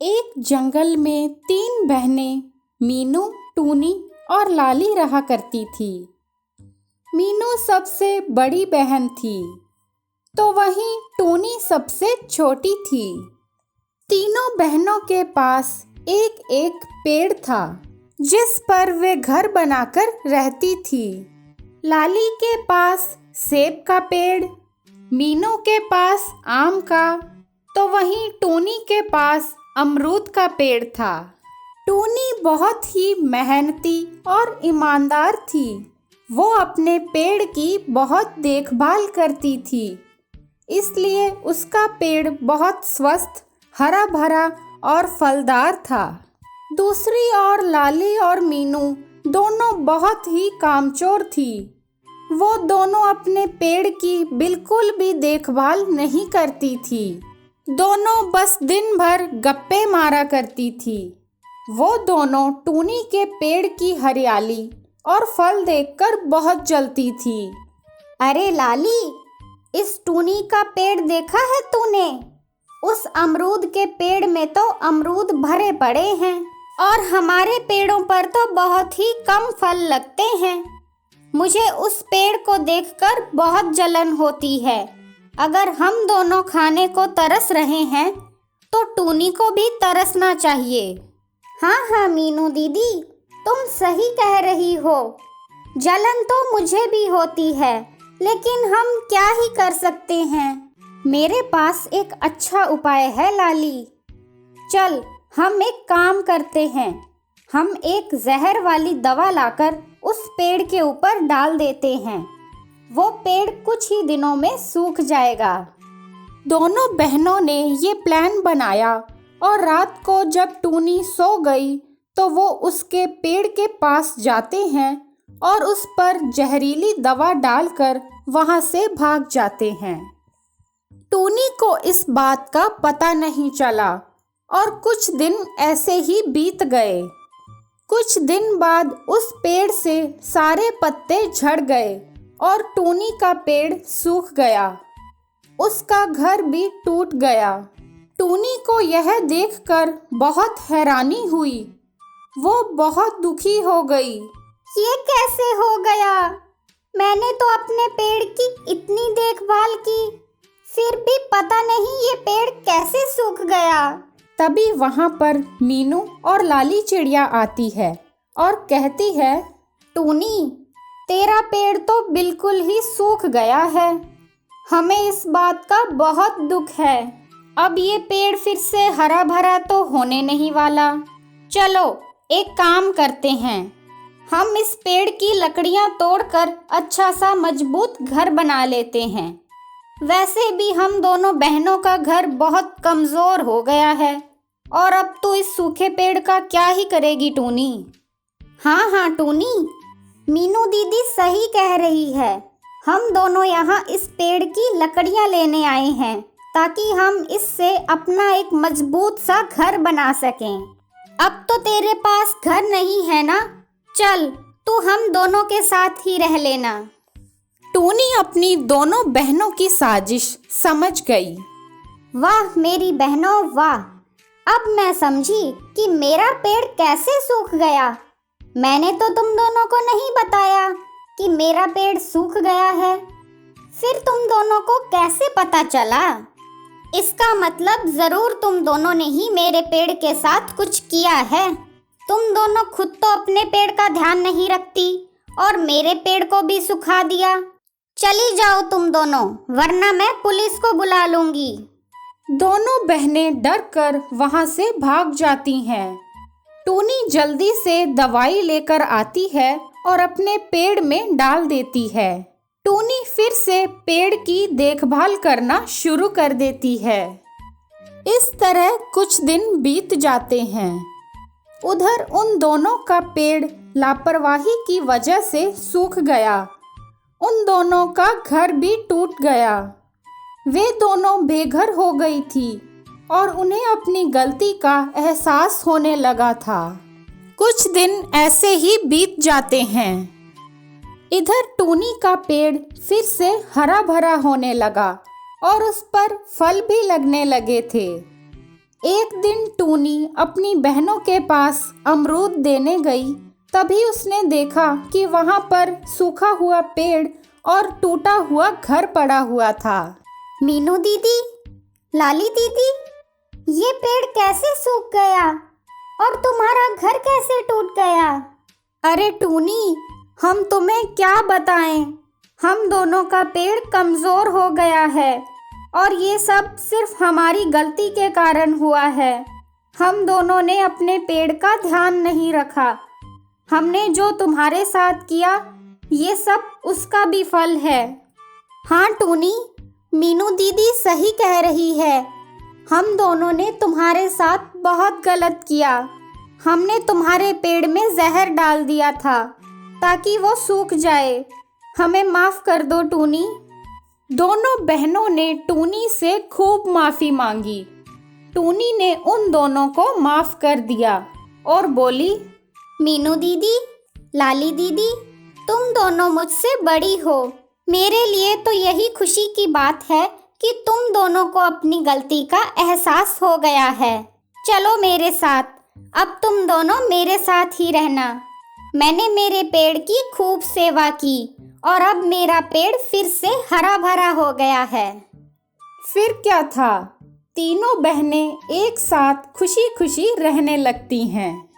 एक जंगल में तीन बहनें मीनू, टूनी और लाली रहा करती थी। मीनू सबसे बड़ी बहन थी, तो वहीं टूनी सबसे छोटी थी। तीनों बहनों के पास एक एक पेड़ था, जिस पर वे घर बनाकर रहती थी। लाली के पास सेब का पेड़, मीनू के पास आम का, तो वहीं टूनी के पास अमरूद का पेड़ था। टूनी बहुत ही मेहनती और ईमानदार थी। वो अपने पेड़ की बहुत देखभाल करती थी, इसलिए उसका पेड़ बहुत स्वस्थ, हरा भरा और फलदार था। दूसरी ओर लाली और मीनू दोनों बहुत ही कामचोर थी। वो दोनों अपने पेड़ की बिल्कुल भी देखभाल नहीं करती थी। दोनों बस दिन भर गप्पे मारा करती थी। वो दोनों टूनी के पेड़ की हरियाली और फल देखकर बहुत जलती थी। अरे लाली, इस टूनी का पेड़ देखा है तूने? उस अमरूद के पेड़ में तो अमरूद भरे पड़े हैं और हमारे पेड़ों पर तो बहुत ही कम फल लगते हैं। मुझे उस पेड़ को देखकर बहुत जलन होती है। अगर हम दोनों खाने को तरस रहे हैं तो टूनी को भी तरसना चाहिए। हाँ मीनू दीदी, तुम सही कह रही हो। जलन तो मुझे भी होती है, लेकिन हम क्या ही कर सकते हैं। मेरे पास एक अच्छा उपाय है लाली। चल, हम एक काम करते हैं। हम एक जहर वाली दवा लाकर उस पेड़ के ऊपर डाल देते हैं। वो पेड़ कुछ ही दिनों में सूख जाएगा। दोनों बहनों ने ये प्लान बनाया और रात को जब टूनी सो गई तो वो उसके पेड़ के पास जाते हैं और उस पर जहरीली दवा डालकर वहां से भाग जाते हैं। टूनी को इस बात का पता नहीं चला और कुछ दिन ऐसे ही बीत गए। कुछ दिन बाद उस पेड़ से सारे पत्ते झड़ गए और टूनी का पेड़ सूख गया। उसका घर भी टूट गया। टूनी को यह देखकर बहुत हैरानी हुई। वो बहुत दुखी हो गई। ये कैसे हो गया? मैंने तो अपने पेड़ की इतनी देखभाल की, फिर भी पता नहीं ये पेड़ कैसे सूख गया। तभी वहां पर मीनू और लाली चिड़िया आती है और कहती है, टूनी, तेरा पेड़ तो बिल्कुल ही सूख गया है। हमें इस बात का बहुत दुख है। अब ये पेड़ फिर से हरा भरा तो होने नहीं वाला। चलो, एक काम करते हैं। हम इस पेड़ की लकड़ियां तोड़कर अच्छा सा मजबूत घर बना लेते हैं। वैसे भी हम दोनों बहनों का घर बहुत कमज़ोर हो गया है और अब तो इस सूखे पेड़ का क्या ही करेगी टूनी। हाँ टूनी, मीनू दीदी सही कह रही है। हम दोनों यहाँ इस पेड़ की लकड़ियाँ लेने आए हैं ताकि हम इससे अपना एक मजबूत सा घर बना सकें। अब तो तेरे पास घर नहीं है ना? चल, तू हम दोनों के साथ ही रह लेना। टूनी अपनी दोनों बहनों की साजिश समझ गई। वाह मेरी बहनों वाह! अब मैं समझी कि मेरा पेड़ कैसे सूख गया। मैंने तो तुम दोनों को नहीं बताया कि मेरा पेड़ सूख गया है। फिर तुम दोनों को कैसे पता चला? इसका मतलब ज़रूर तुम दोनों ने ही मेरे पेड़ के साथ कुछ किया है। तुम दोनों खुद तो अपने पेड़ का ध्यान नहीं रखती और मेरे पेड़ को भी सुखा दिया। चली जाओ तुम दोनों, वरना मैं पुलिस को बुला लूँगी। दोनों बहनें डरकर वहां से भाग जाती हैं। टूनी जल्दी से दवाई लेकर आती है और अपने पेड़ में डाल देती है। टूनी फिर से पेड़ की देखभाल करना शुरू कर देती है। इस तरह कुछ दिन बीत जाते हैं। उधर उन दोनों का पेड़ लापरवाही की वजह से सूख गया। उन दोनों का घर भी टूट गया। वे दोनों बेघर हो गई थी और उन्हें अपनी गलती का एहसास होने लगा था। कुछ दिन ऐसे ही बीत जाते हैं। इधर टूनी का पेड़ फिर से हरा भरा होने लगा और उस पर फल भी लगने लगे थे। एक दिन टूनी अपनी बहनों के पास अमरूद देने गई। तभी उसने देखा कि वहाँ पर सूखा हुआ पेड़ और टूटा हुआ घर पड़ा हुआ था। मीनू दीदी, लाली दीदी, ये पेड़ कैसे सूख गया और तुम्हारा घर कैसे टूट गया? अरे टूनी, हम तुम्हें क्या बताएं, हम दोनों का पेड़ कमज़ोर हो गया है और ये सब सिर्फ हमारी गलती के कारण हुआ है। हम दोनों ने अपने पेड़ का ध्यान नहीं रखा। हमने जो तुम्हारे साथ किया, ये सब उसका भी फल है। हाँ टूनी, मीनू दीदी सही कह रही है। हम दोनों ने तुम्हारे साथ बहुत गलत किया। हमने तुम्हारे पेड़ में जहर डाल दिया था ताकि वो सूख जाए। हमें माफ़ कर दो टूनी। दोनों बहनों ने टूनी से खूब माफ़ी मांगी। टूनी ने उन दोनों को माफ़ कर दिया और बोली, मीनू दीदी, लाली दीदी, तुम दोनों मुझसे बड़ी हो। मेरे लिए तो यही खुशी की बात है कि तुम दोनों को अपनी गलती का एहसास हो गया है। चलो मेरे साथ, अब तुम दोनों मेरे साथ ही रहना। मैंने मेरे पेड़ की खूब सेवा की और अब मेरा पेड़ फिर से हरा भरा हो गया है। फिर क्या था, तीनों बहनें एक साथ खुशी खुशी रहने लगती हैं।